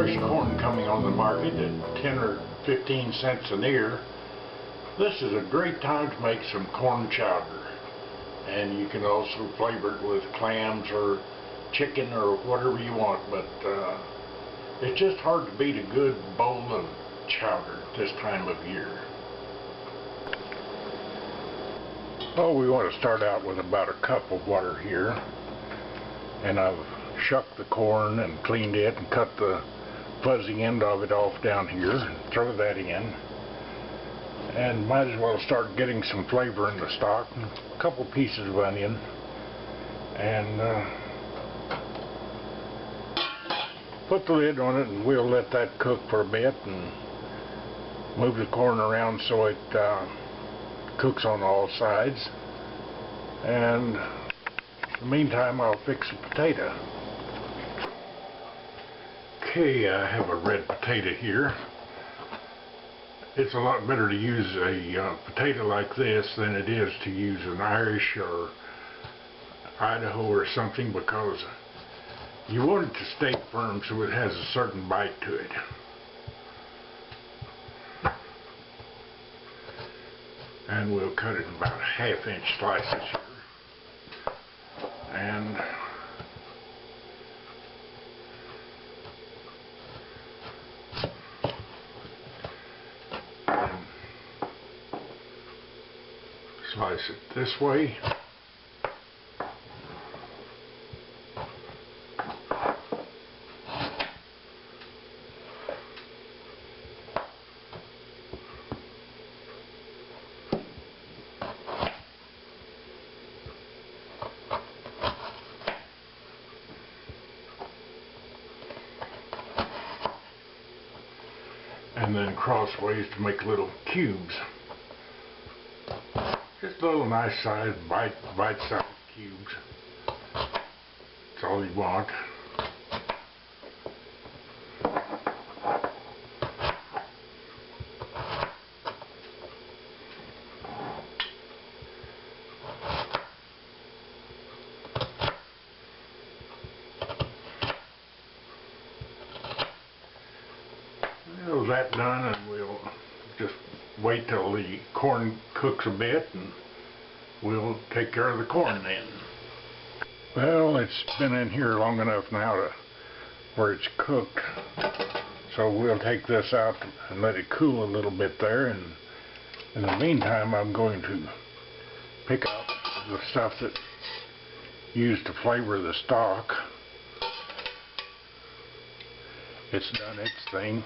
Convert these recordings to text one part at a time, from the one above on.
fresh corn coming on the market at 10 or 15 cents an ear, this is a great time to make some corn chowder. And you can also flavor it with clams or chicken or whatever you want, but it's just hard to beat a good bowl of chowder this time of year. Well, we want to start out with about a cup of water here, and I've shucked the corn and cleaned it and cut the fuzzy end of it off down here and throw that in, and might as well start getting some flavor in the stock. A couple pieces of onion, and put the lid on it, and we'll let that cook for a bit and move the corn around so it cooks on all sides. And in the meantime, I'll fix a potato. Okay, I have a red potato here. It's a lot better to use a potato like this than it is to use an Irish or Idaho or something, because you want it to stay firm so it has a certain bite to it. And we'll cut it in about 1/2 inch slices here. And slice it this way. And then crossways to make little cubes. Just little nice sized bite-sized cubes. That's all you want. Well, that done, and we'll just wait till the corn cooks a bit, and we'll take care of the corn then. Well, it's been in here long enough now where it's cooked, so we'll take this out and let it cool a little bit there, and in the meantime I'm going to pick up the stuff that used to flavor the stock. It's done its thing.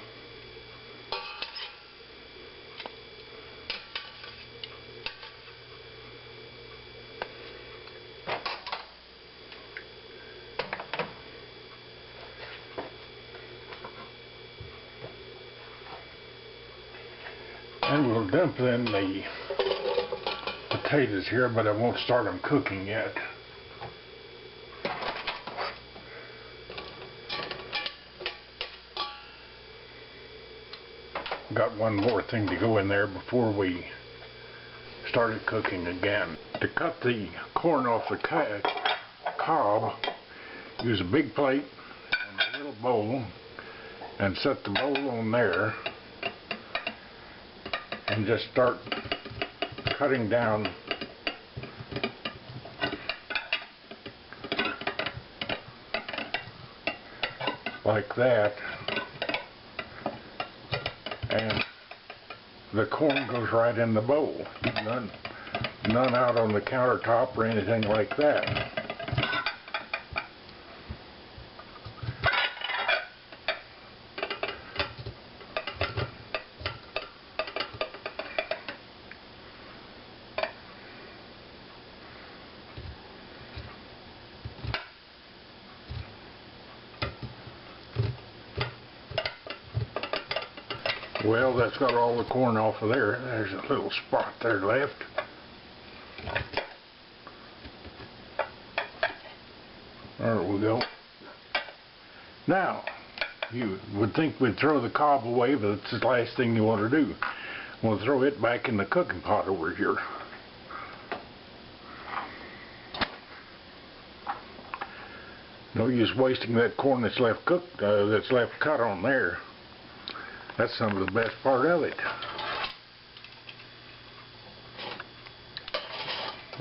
And we'll dump in the potatoes here, but I won't start them cooking yet. Got one more thing to go in there before we start it cooking again. To cut the corn off the cob, use a big plate and a little bowl, and set the bowl on there, and just start cutting down like that, and the corn goes right in the bowl. None out on the countertop or anything like that. Well, that's got all the corn off of there. There's a little spot there left. There we go. Now, you would think we'd throw the cob away, but it's the last thing you want to do. We'll throw it back in the cooking pot over here. No use wasting that corn that's left cooked, that's left cut on there. That's some of the best part of it.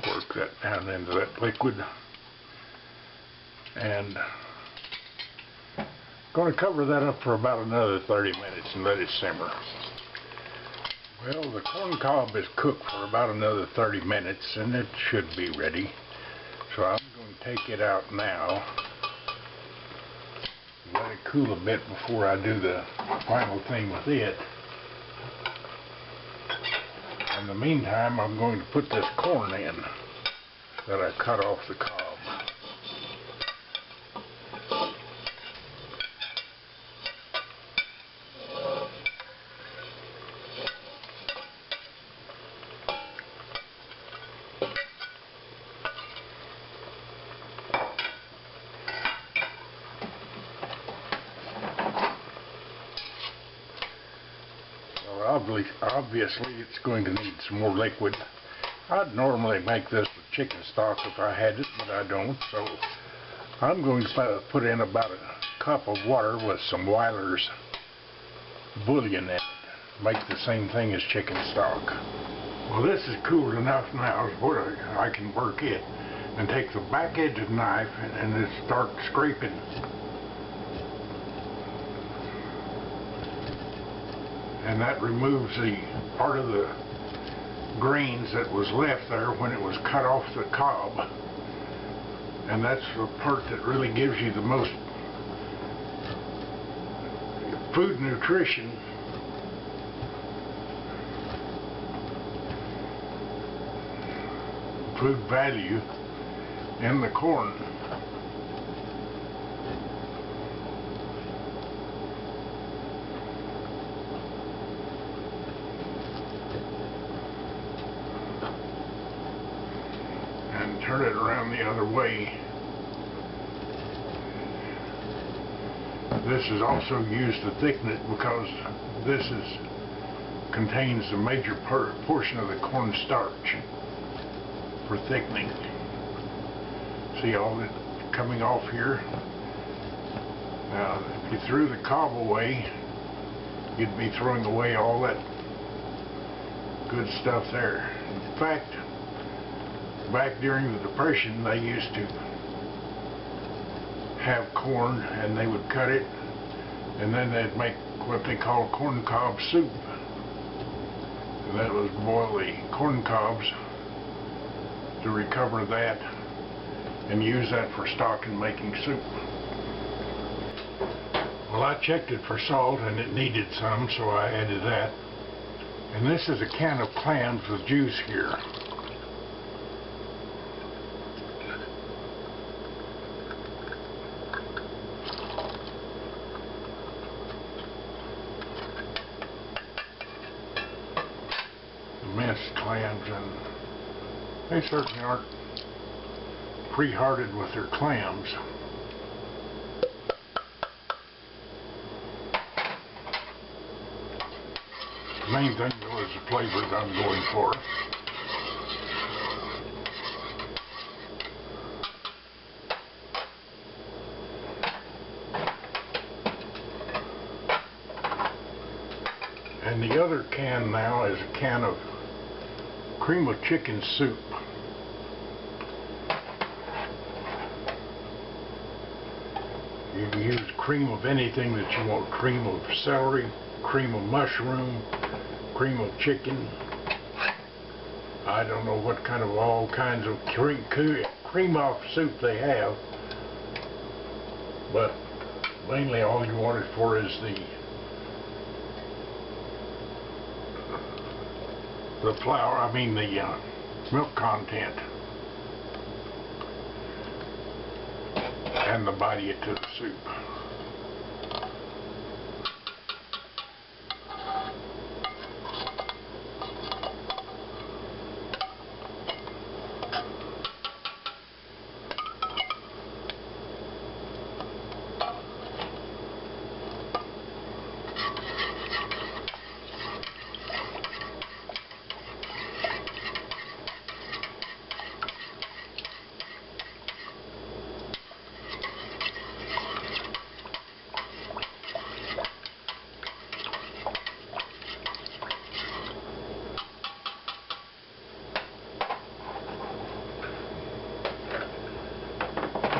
Work that down into that liquid. And going to cover that up for about another 30 minutes and let it simmer. Well, the corn cob is cooked for about another 30 minutes and it should be ready. So I'm going to take it out now. Let it cool a bit before I do the final thing with it. In the meantime, I'm going to put this corn in that I cut off the cob. Obviously it's going to need some more liquid. I'd normally make this with chicken stock if I had it, but I don't, so I'm going to put in about a cup of water with some Weiler's bouillon in it. Make the same thing as chicken stock. Well, this is cooled enough now where I can work it and take the back edge of the knife and just start scraping. And that removes the part of the grains that was left there when it was cut off the cob. And that's the part that really gives you the most food nutrition. Food value in the corn. Turn it around the other way. This is also used to thicken it because this contains the major portion of the corn starch for thickening. See all it coming off here? Now, if you threw the cob away, you'd be throwing away all that good stuff there. In fact, back during the Depression, they used to have corn and they would cut it and then they'd make what they call corn cob soup. And that was boil the corn cobs to recover that and use that for stock and making soup. Well, I checked it for salt and it needed some, so I added that. And this is a can of clams with juice here. Minced clams, and they certainly aren't pre-hearted with their clams. The main thing though is the flavor that I'm going for. And the other can now is a can of cream of chicken soup. You can use cream of anything that you want. Cream of celery, cream of mushroom, cream of chicken. I don't know what kind of all kinds of cream off soup they have, but mainly all you want it for is the flour, I mean the milk content, and the body to the soup.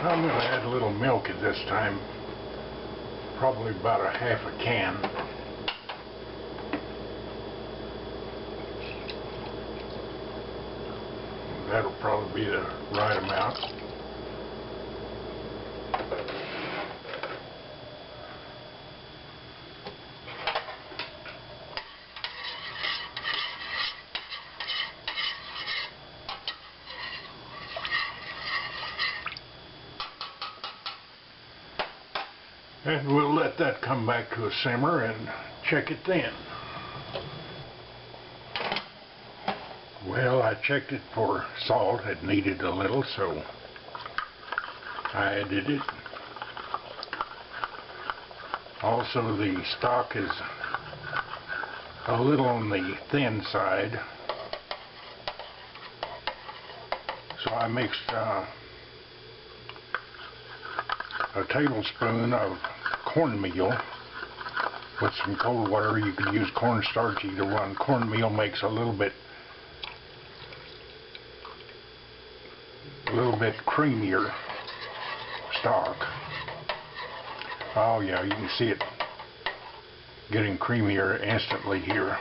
I'm going to add a little milk at this time, probably about a half a can. That'll probably be the right amount. And we'll let that come back to a simmer and check it then. Well, I checked it for salt. It needed a little, so I added it. Also, the stock is a little on the thin side, so I mixed a tablespoon of cornmeal with some cold water. You could use cornstarch, either one. Cornmeal makes a little bit creamier stock. Oh yeah, you can see it getting creamier instantly here.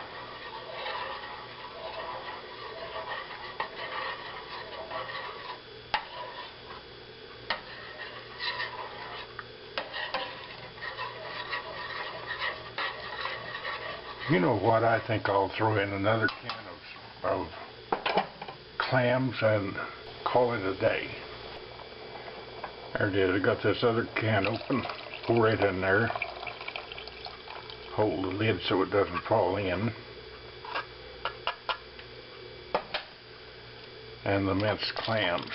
You know what, I think I'll throw in another can of clams and call it a day. There it is. I got this other can open. Pour it in there. Hold the lid so it doesn't fall in. And the minced clams.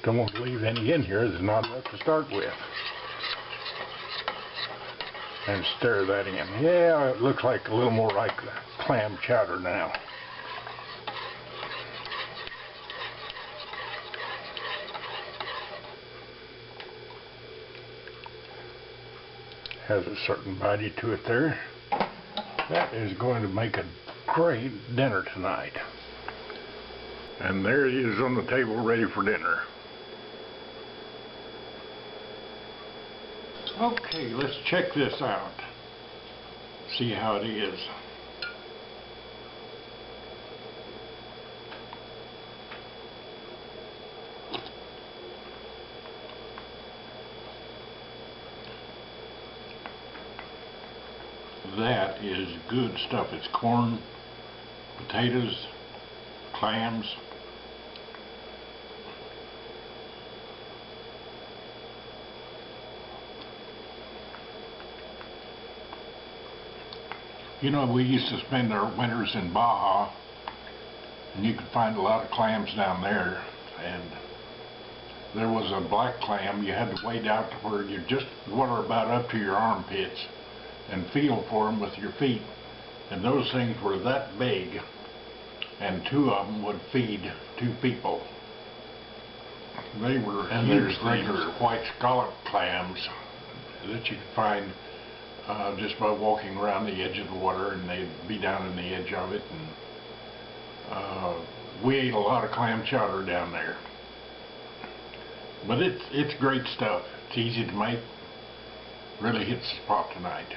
Don't leave any in here. There's not enough to start with. And stir that in. Yeah, it looks like a little more like clam chowder now. Has a certain body to it there. That is going to make a great dinner tonight. And there it is on the table, ready for dinner. Okay, let's check this out. See how it is. That is good stuff. It's corn, potatoes, clams. You know, we used to spend our winters in Baja, and you could find a lot of clams down there, and there was a black clam. You had to wade out to where you just water about up to your armpits and feel for them with your feet, and those things were that big, and 2 of them would feed 2 people. They were, and there's regular white scallop clams that you could find just by walking around the edge of the water, and they'd be down in the edge of it. And we ate a lot of clam chowder down there. But it's great stuff. It's easy to make. Really hits the spot tonight.